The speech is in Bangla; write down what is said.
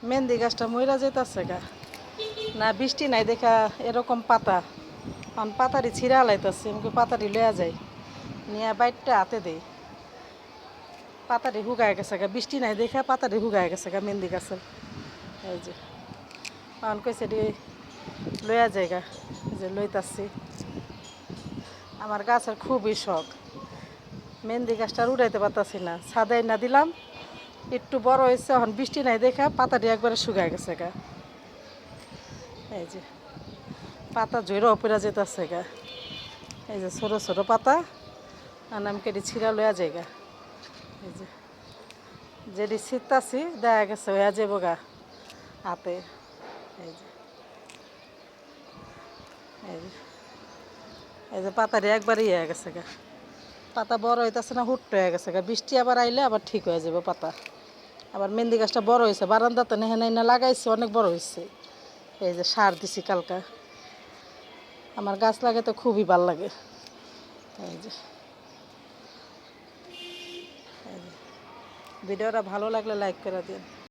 মেহেন্দি গাছটা মইরা যেতেছে গা না বৃষ্টি নাই দেখা এরকম পাতা কারণ পাতারি ছিঁড়া লাইতেছে আমাকে পাতারি লয়া যায় নিয়ে বাইরটা হাতে দেই পাতারি হুগায় গেছে গা বৃষ্টি নাই দেখা পাতারি হুগায় গেছে গা মেহেন্দি গাছের এই যে কারণ কইছে রে লয়া যায়গা যে লইতাছি আমার গাছের খুবই শখ মেহেন্দি গাছটা উড়াইতে পারতাছি না ছাদে না দিলাম একটু বড় হয়েছে এখন বৃষ্টি নাই দেখা পাতাটি একবারে শুকায় গেছে গা এই যে পাতা জৈর অপেরা যেতেছে গা এই যে ছোটো ছোটো পাতা আর আমি কেটে ছিঁড়া লয়া যায় গা এই যে যেটি ছিঁড়তাছি দেখা গেছে হয়ে যাবো গা হাতে এই যে এই যে এই যে পাতাটি একবারই হয়ে গেছে গা পাতা বড় হইতেছে না হুট্ট হয়ে গেছে গা বৃষ্টি আবার আইলে আবার ঠিক হয়ে যাবে পাতা আবার মেহেন্দি গাছটা বড় হয়েছে বারান্দাতে নেহে না লাগাইছে অনেক বড় হয়েছে এই যে সার দিছি কালকা আমার গাছ লাগাতে খুবই ভাল লাগে এই যে ভিডিওটা ভালো লাগলে লাইক করে দিন।